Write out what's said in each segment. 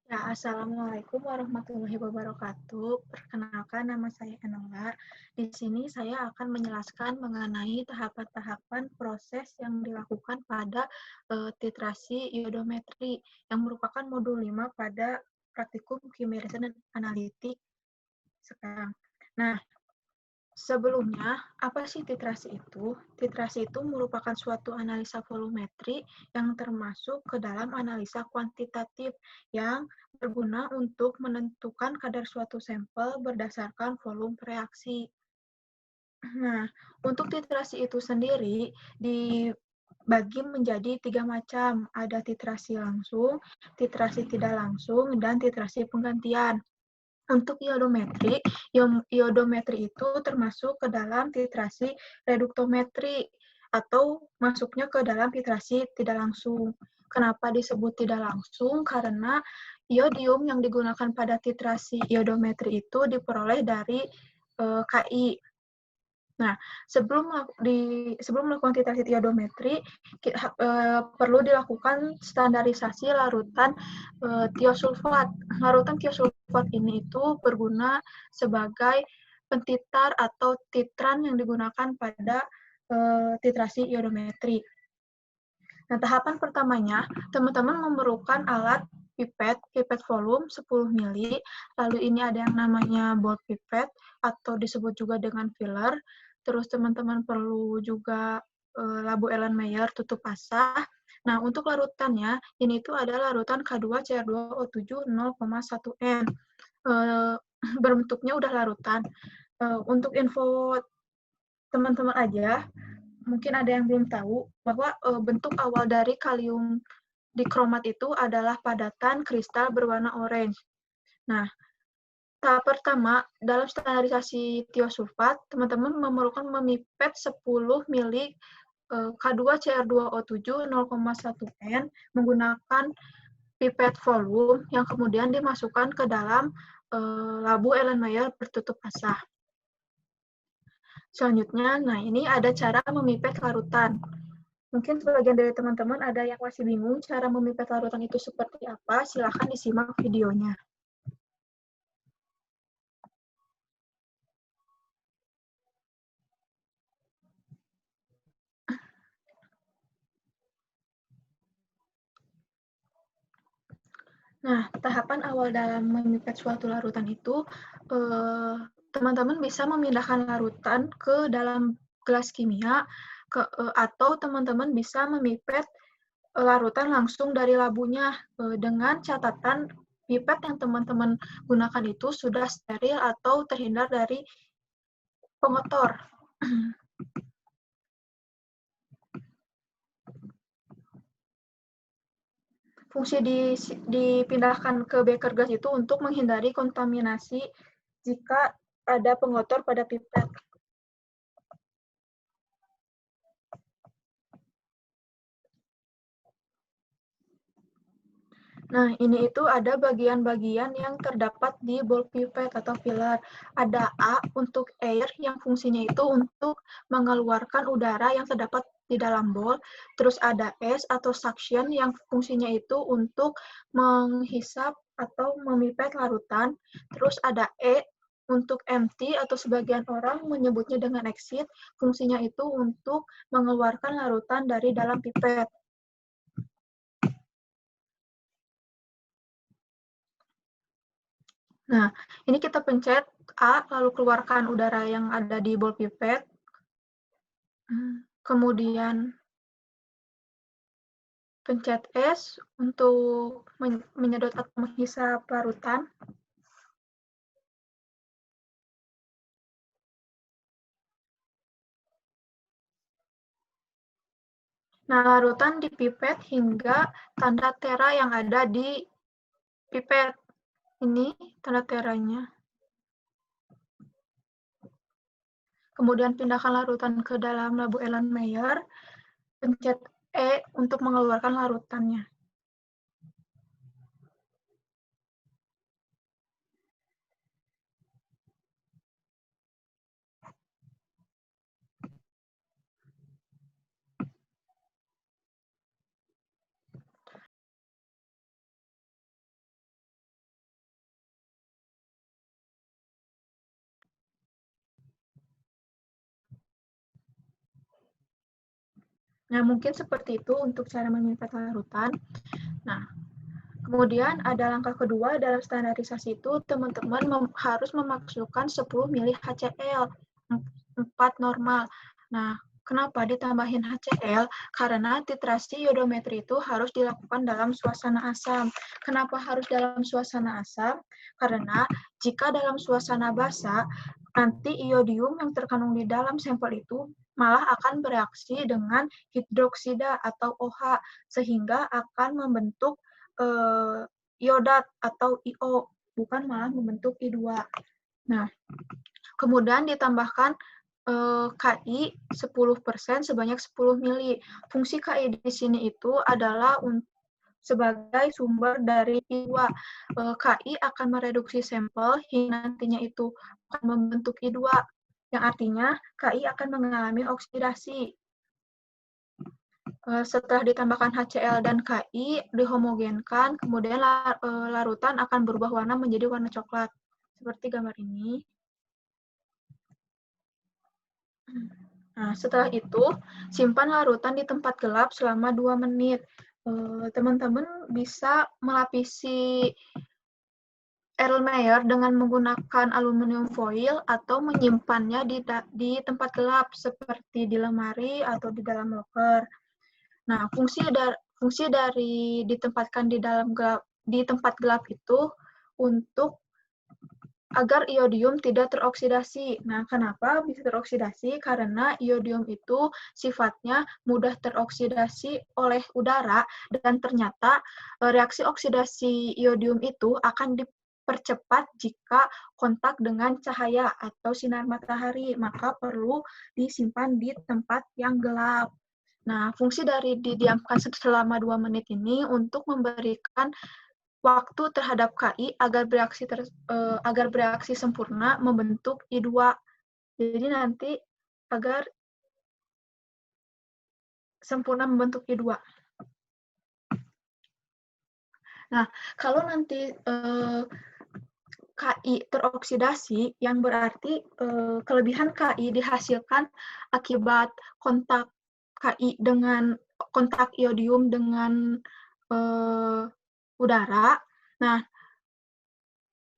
Ya, Assalamualaikum warahmatullahi wabarakatuh. Perkenalkan, nama saya Enolar. Di sini saya akan menjelaskan mengenai tahapan-tahapan proses yang dilakukan pada titrasi iodometri, yang merupakan modul 5 pada praktikum kimia riset dan analitik sekarang. Nah, sebelumnya, apa sih titrasi itu? Titrasi itu merupakan suatu analisa volumetri yang termasuk ke dalam analisa kuantitatif yang berguna untuk menentukan kadar suatu sampel berdasarkan volume reaksi. Nah, untuk titrasi itu sendiri dibagi menjadi 3 macam. Ada titrasi langsung, titrasi tidak langsung, dan titrasi penggantian. Untuk iodometri, iodometri itu termasuk ke dalam titrasi reduktometri atau masuknya ke dalam titrasi tidak langsung. Kenapa disebut tidak langsung? Karena iodium yang digunakan pada titrasi iodometri itu diperoleh dari KI. Nah, sebelum melakukan titrasi iodometri, perlu dilakukan standarisasi larutan tiosulfat. Larutan tiosulfat ini itu berguna sebagai pentitar atau titran yang digunakan pada titrasi iodometri. Nah, tahapan pertamanya, teman-teman memerlukan alat pipet volume 10 mili, lalu ini ada yang namanya ball pipet, atau disebut juga dengan filler, terus teman-teman perlu juga labu Erlenmeyer tutup basah. Nah, untuk larutannya, ini itu ada larutan K2CR2O7 0,1 N. Berbentuknya udah larutan. Untuk info teman-teman aja, mungkin ada yang belum tahu bahwa bentuk awal dari kalium dikromat itu adalah padatan kristal berwarna orange. Nah, tahap pertama dalam standarisasi tiosulfat, teman-teman memerlukan memipet 10 mili K2CR2O7 0,1 N menggunakan pipet volume yang kemudian dimasukkan ke dalam labu Erlenmeyer bertutup basah. Selanjutnya, nah ini ada cara memipet larutan. Mungkin sebagian dari teman-teman ada yang masih bingung cara memipet larutan itu seperti apa, silahkan disimak videonya. Nah, tahapan awal dalam memipet suatu larutan itu, teman-teman bisa memindahkan larutan ke dalam gelas kimia, atau teman-teman bisa memipet larutan langsung dari labunya, dengan catatan pipet yang teman-teman gunakan itu sudah steril atau terhindar dari pengotor. Fungsi dipindahkan ke beker gas itu untuk menghindari kontaminasi jika ada pengotor pada pipet. Nah, ini itu ada bagian-bagian yang terdapat di ball pipet atau filler. Ada A untuk air yang fungsinya itu untuk mengeluarkan udara yang terdapat di dalam ball. Terus ada S atau suction yang fungsinya itu untuk menghisap atau memipet larutan. Terus ada E untuk empty atau sebagian orang menyebutnya dengan exit. Fungsinya itu untuk mengeluarkan larutan dari dalam pipet. Nah, ini kita pencet A, lalu keluarkan udara yang ada di ball pipet. Kemudian pencet S untuk menyedot atau menghisap larutan. Nah, larutan dipipet hingga tanda tera yang ada di pipet. Ini tanda teranya. Kemudian pindahkan larutan ke dalam labu Erlenmeyer. Pencet E untuk mengeluarkan larutannya. Nah, mungkin seperti itu untuk cara meminta larutan. Nah, kemudian ada langkah kedua dalam standarisasi itu, teman-teman harus memasukkan 10 mili HCl, 4 normal. Nah, kenapa ditambahin HCl? Karena titrasi iodometri itu harus dilakukan dalam suasana asam. Kenapa harus dalam suasana asam? Karena jika dalam suasana basah, nanti iodium yang terkandung di dalam sampel itu malah akan bereaksi dengan hidroksida atau OH, sehingga akan membentuk iodat atau IO, bukan malah membentuk I2. Nah, kemudian ditambahkan KI 10% sebanyak 10 mili. Fungsi KI di sini itu adalah sebagai sumber dari I2. KI akan mereduksi sampel hingga nantinya itu akan membentuk I2, yang artinya KI akan mengalami oksidasi. Setelah ditambahkan HCl dan KI, dihomogenkan, kemudian larutan akan berubah warna menjadi warna coklat. Seperti gambar ini. Nah, setelah itu, simpan larutan di tempat gelap selama 2 menit. Teman-teman bisa melapisi Erlenmeyer dengan menggunakan aluminium foil atau menyimpannya di tempat gelap, seperti di lemari atau di dalam loker. Nah, fungsi dari ditempatkan di tempat gelap itu untuk agar iodium tidak teroksidasi. Nah, kenapa bisa teroksidasi? Karena iodium itu sifatnya mudah teroksidasi oleh udara, dan ternyata reaksi oksidasi iodium itu akan dipercepat jika kontak dengan cahaya atau sinar matahari, maka perlu disimpan di tempat yang gelap. Nah, fungsi dari didiamkan selama 2 menit ini untuk memberikan waktu terhadap KI agar bereaksi sempurna membentuk I2. Jadi nanti agar sempurna membentuk I2. Nah, kalau nanti KI teroksidasi, yang berarti kelebihan KI dihasilkan akibat kontak KI dengan kontak iodium dengan udara. Nah,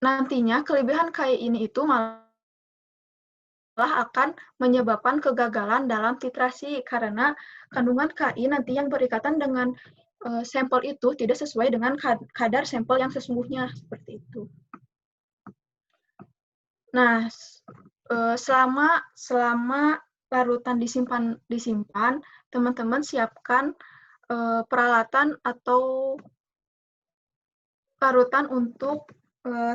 nantinya kelebihan KI ini itu malah akan menyebabkan kegagalan dalam titrasi, karena kandungan KI nanti yang berikatan dengan sampel itu tidak sesuai dengan kadar sampel yang sesungguhnya, seperti itu. Nah, selama larutan disimpan, teman-teman siapkan peralatan atau larutan untuk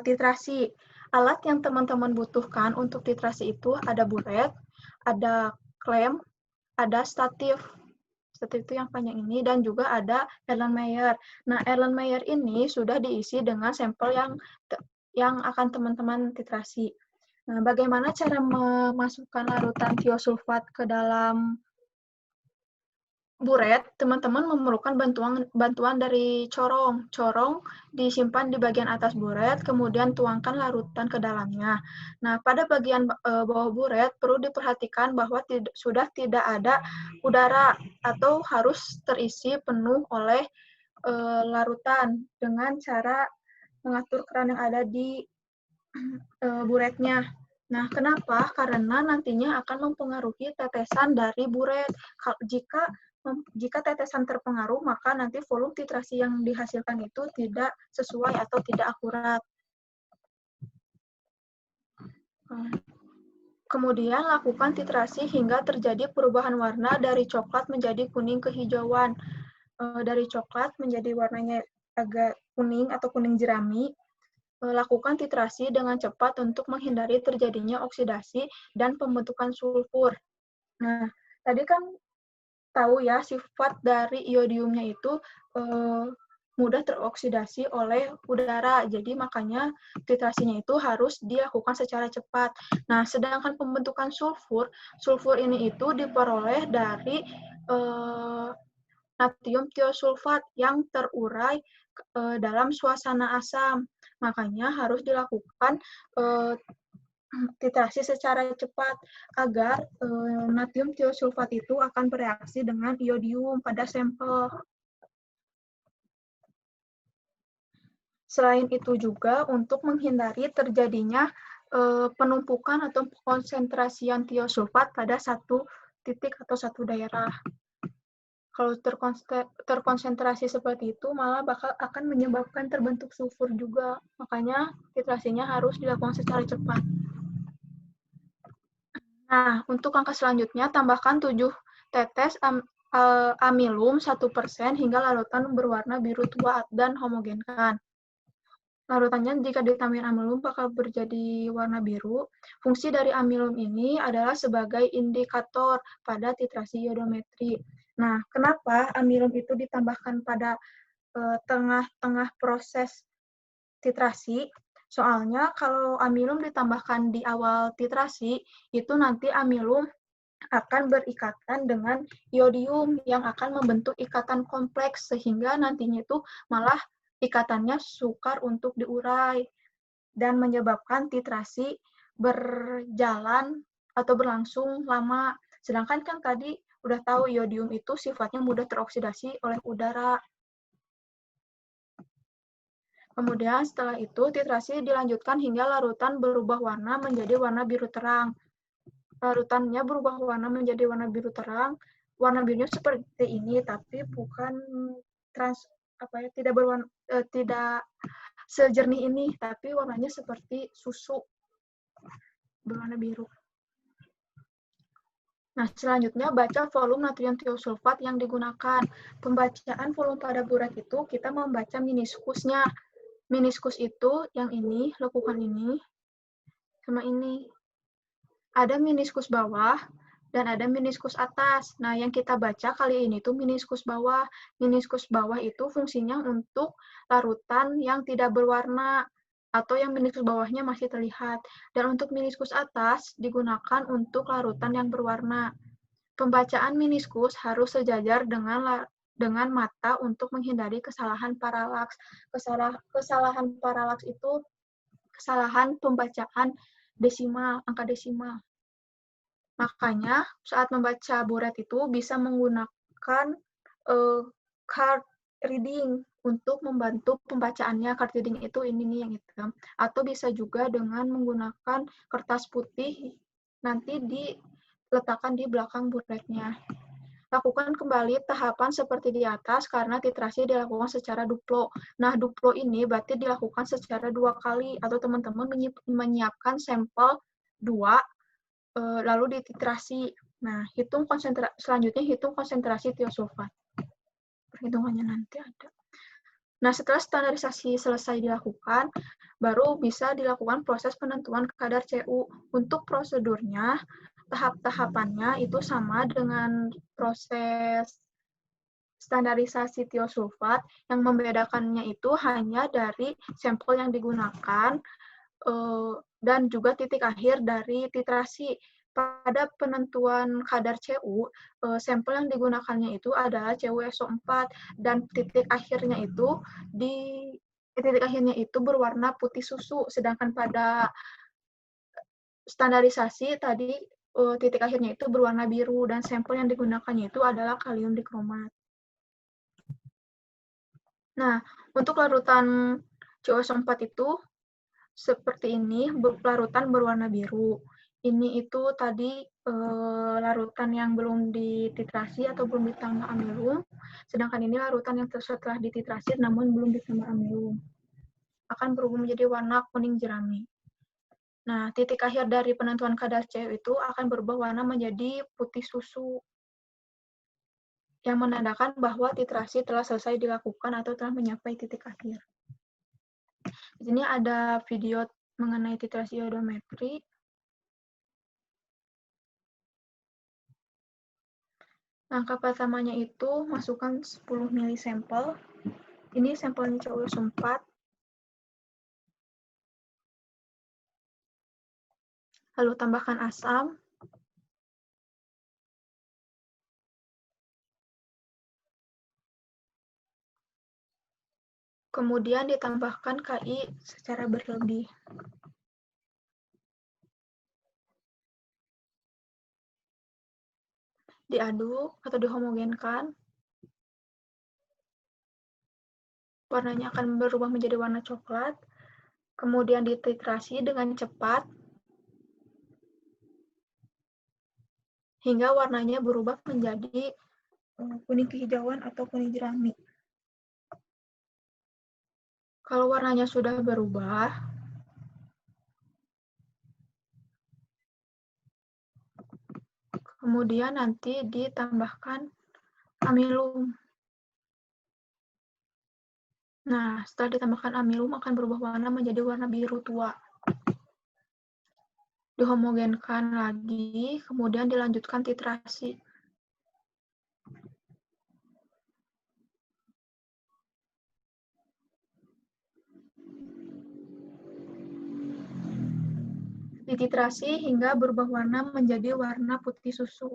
titrasi. Alat yang teman-teman butuhkan untuk titrasi itu ada buret, ada klem, ada statif. Statif itu yang panjang ini, dan juga ada Erlenmeyer. Nah, Erlenmeyer ini sudah diisi dengan sampel yang akan teman-teman titrasi. Nah, bagaimana cara memasukkan larutan tiosulfat ke dalam buret? Teman-teman memerlukan bantuan dari corong. Corong disimpan di bagian atas buret, kemudian tuangkan larutan ke dalamnya. Nah, pada bagian bawah buret perlu diperhatikan bahwa sudah tidak ada udara atau harus terisi penuh oleh larutan dengan cara mengatur keran yang ada di buretnya. Nah, kenapa? Karena nantinya akan mempengaruhi tetesan dari buret. Jika tetesan terpengaruh, maka nanti volume titrasi yang dihasilkan itu tidak sesuai atau tidak akurat. Kemudian lakukan titrasi hingga terjadi perubahan warna dari coklat menjadi kuning kehijauan. Dari coklat menjadi warnanya agak kuning atau kuning jerami. Lakukan titrasi dengan cepat untuk menghindari terjadinya oksidasi dan pembentukan sulfur. Nah, tadi kan tahu ya sifat dari iodiumnya itu mudah teroksidasi oleh udara. Jadi makanya titrasinya itu harus dilakukan secara cepat. Nah, sedangkan pembentukan sulfur ini itu diperoleh dari natrium tiosulfat yang terurai dalam suasana asam. Makanya harus dilakukan titrasi secara cepat agar natrium tiosulfat itu akan bereaksi dengan iodium pada sampel. Selain itu juga untuk menghindari terjadinya penumpukan atau konsentrasian tiosulfat pada satu titik atau satu daerah. Kalau terkonsentrasi seperti itu malah akan menyebabkan terbentuk sulfur juga. Makanya titrasinya harus dilakukan secara cepat. Nah, untuk langkah selanjutnya tambahkan 7 tetes amilum 1% hingga larutan berwarna biru tua dan homogenkan. Larutannya jika ditambahin amilum bakal menjadi warna biru. Fungsi dari amilum ini adalah sebagai indikator pada titrasi iodometri. Nah, kenapa amilum itu ditambahkan pada tengah-tengah proses titrasi? Soalnya kalau amilum ditambahkan di awal titrasi, itu nanti amilum akan berikatan dengan iodium yang akan membentuk ikatan kompleks sehingga nantinya itu malah ikatannya sukar untuk diurai dan menyebabkan titrasi berjalan atau berlangsung lama. Sedangkan kan tadi udah tahu iodium itu sifatnya mudah teroksidasi oleh udara. Kemudian setelah itu titrasi dilanjutkan hingga larutan berubah warna menjadi warna biru terang. Larutannya berubah warna menjadi warna biru terang. Warna birunya seperti ini, tapi bukan tidak sejernih ini, tapi warnanya seperti susu berwarna biru. Nah, selanjutnya baca volume natrium tiosulfat yang digunakan. Pembacaan volume pada buret itu kita membaca meniskusnya. Meniskus itu yang ini, lekukan ini, sama ini. Ada meniskus bawah dan ada meniskus atas. Nah, yang kita baca kali ini tuh meniskus bawah. Meniskus bawah itu fungsinya untuk larutan yang tidak berwarna atau yang meniskus bawahnya masih terlihat. Dan untuk meniskus atas digunakan untuk larutan yang berwarna. Pembacaan meniskus harus sejajar dengan mata untuk menghindari kesalahan paralaks. Kesalahan paralaks itu kesalahan pembacaan desimal, angka desimal. Makanya saat membaca buret itu bisa menggunakan card reading untuk membantu pembacaannya. Card reading itu ini nih yang hitam. Atau bisa juga dengan menggunakan kertas putih nanti diletakkan di belakang buretnya. Lakukan kembali tahapan seperti di atas karena titrasi dilakukan secara duplo. Nah, duplo ini berarti dilakukan secara 2 kali atau teman-teman menyiapkan sampel 2 lalu dititrasi. Nah, selanjutnya hitung konsentrasi tiosulfat. Perhitungannya nanti ada. Nah, setelah standarisasi selesai dilakukan, baru bisa dilakukan proses penentuan kadar CU. Untuk prosedurnya, tahap-tahapannya itu sama dengan proses standarisasi tiosulfat. Yang membedakannya itu hanya dari sampel yang digunakan dan juga titik akhir dari titrasi. Pada penentuan kadar CU, sampel yang digunakannya itu adalah CuSO4 dan titik akhirnya itu berwarna putih susu, sedangkan pada standarisasi tadi titik akhirnya itu berwarna biru dan sampel yang digunakannya itu adalah kalium dikromat. Nah, untuk larutan CuSO4 itu seperti ini, larutan berwarna biru. Ini itu tadi larutan yang belum dititrasi atau belum ditambah amilum, sedangkan ini larutan yang setelah dititrasi namun belum ditambah amilum. Akan berubah menjadi warna kuning jerami. Nah, titik akhir dari penentuan kadar CU itu akan berubah warna menjadi putih susu, yang menandakan bahwa titrasi telah selesai dilakukan atau telah mencapai titik akhir. Di sini ada video mengenai titrasi iodometri. Langkah pertamanya itu masukkan 10 ml sampel. Ini sampelnya CuSO4. Lalu tambahkan asam. Kemudian ditambahkan Ki secara berlebih. diaduk atau dihomogenkan. Warnanya akan berubah menjadi warna coklat. Kemudian dititrasi dengan cepat hingga warnanya berubah menjadi kuning kehijauan atau kuning jerami. Kalau warnanya sudah berubah, kemudian nanti ditambahkan amilum. Nah, setelah ditambahkan amilum akan berubah warna menjadi warna biru tua. Dihomogenkan lagi, kemudian dilanjutkan titrasi. Dititrasi hingga berubah warna menjadi warna putih susu.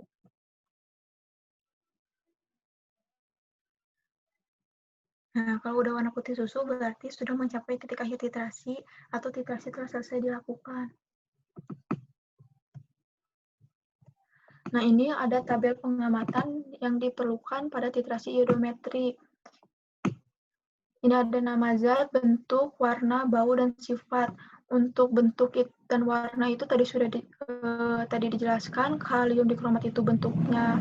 Nah, kalau udah warna putih susu berarti sudah mencapai titik akhir titrasi atau titrasi telah selesai dilakukan. Nah, ini ada tabel pengamatan yang diperlukan pada titrasi iodometri. Ini ada nama zat, bentuk, warna, bau, dan sifat. Untuk bentuk dan warna itu tadi sudah tadi dijelaskan, kalium dikromat itu bentuknya,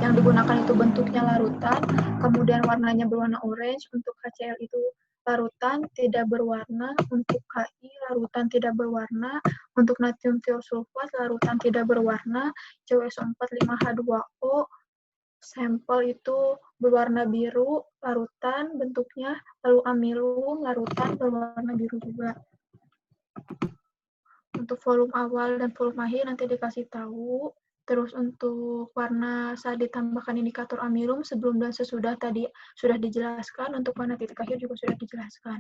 yang digunakan itu bentuknya larutan, kemudian warnanya berwarna orange, untuk HCl itu larutan tidak berwarna, untuk Ki larutan tidak berwarna, untuk natrium tiosulfat larutan tidak berwarna, CuSO4 5H2O sampel itu berwarna biru, larutan bentuknya, lalu amilum, larutan berwarna biru juga. Untuk volume awal dan volume akhir nanti dikasih tahu. Terus untuk warna saat ditambahkan indikator amilum sebelum dan sesudah tadi sudah dijelaskan, untuk warna titik akhir juga sudah dijelaskan.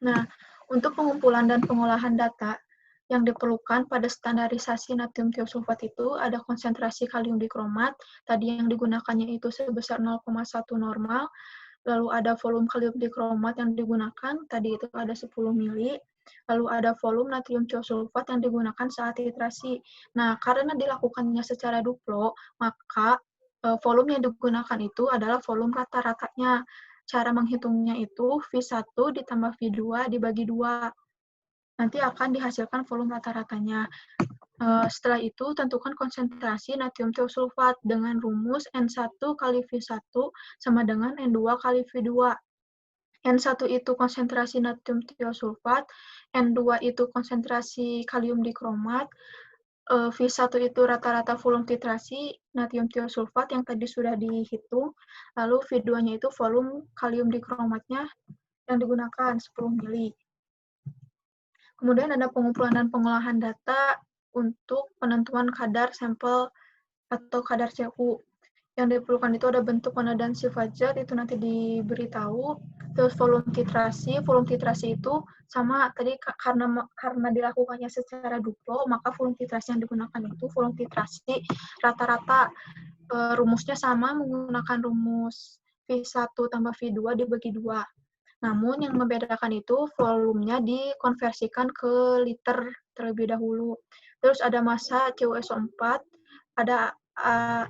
Nah, untuk pengumpulan dan pengolahan data yang diperlukan pada standarisasi natrium tiosulfat itu ada konsentrasi kalium dikromat, tadi yang digunakannya itu sebesar 0,1 normal, lalu ada volume kalium dikromat yang digunakan, tadi itu ada 10 mili, lalu ada volume natrium tiosulfat yang digunakan saat titrasi. Nah, karena dilakukannya secara duplo, maka volume yang digunakan itu adalah volume rata-ratanya. Cara menghitungnya itu V1 ditambah V2 dibagi 2. Nanti akan dihasilkan volume rata-ratanya. Setelah itu, tentukan konsentrasi natrium tiosulfat dengan rumus N1 kali V1 sama dengan N2 kali V2. N1 itu konsentrasi natrium tiosulfat, N2 itu konsentrasi kalium dikromat, V1 itu rata-rata volume titrasi natrium tiosulfat yang tadi sudah dihitung, lalu V2-nya itu volume kalium dikromatnya yang digunakan 10 mili. Kemudian ada pengumpulan dan pengolahan data untuk penentuan kadar sampel atau kadar CU. Yang diperlukan itu ada bentuk, warna, dan sifat zat, itu nanti diberitahu. Terus volume titrasi itu sama tadi karena dilakukannya secara duplo, maka volume titrasi yang digunakan itu volume titrasi rata-rata, rumusnya sama menggunakan rumus V1 tambah V2 dibagi 2. Namun yang membedakan itu volumenya dikonversikan ke liter terlebih dahulu. Terus ada massa CuSO4, ada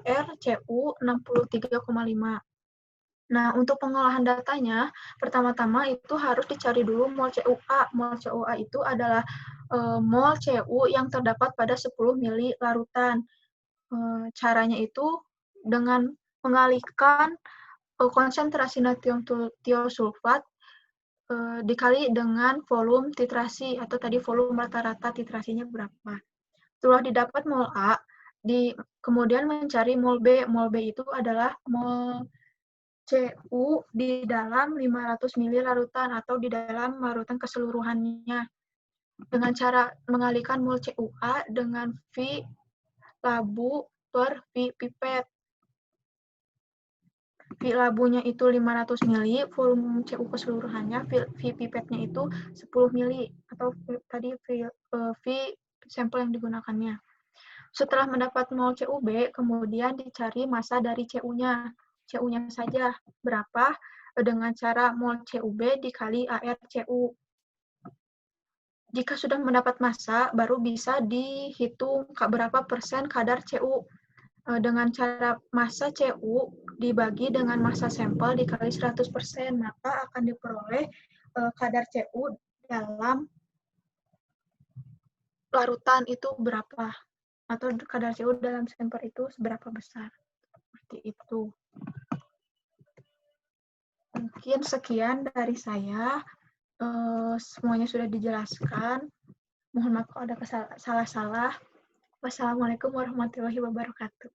ArCu 63,5. Nah, untuk pengolahan datanya, pertama-tama itu harus dicari dulu mol CuA. Mol CuA itu adalah mol Cu yang terdapat pada 10 mili larutan. Caranya itu dengan mengalihkan konsentrasi natrium tiosulfat dikali dengan volume titrasi, atau tadi volume rata-rata titrasinya berapa. Setelah didapat mol A, kemudian mencari mol B. Mol B itu adalah mol Cu di dalam 500 mili larutan atau di dalam larutan keseluruhannya. Dengan cara mengalihkan mol CuA dengan V labu per V pipet. V labunya itu 500 mili, volume CU keseluruhannya, V pipetnya itu 10 mili, atau tadi V sampel yang digunakannya. Setelah mendapat mol CuB, kemudian dicari massa dari CU-nya. CU-nya saja berapa, dengan cara mol CuB dikali ArCu. Jika sudah mendapat massa, baru bisa dihitung berapa persen kadar CU. dengan cara massa CU dibagi dengan massa sampel dikali 100%, maka akan diperoleh kadar CU dalam larutan itu berapa, atau kadar CU dalam sampel itu seberapa besar. Seperti itu. Mungkin sekian dari saya. Semuanya sudah dijelaskan. Mohon maaf kalau ada salah-salah. Wassalamualaikum warahmatullahi wabarakatuh.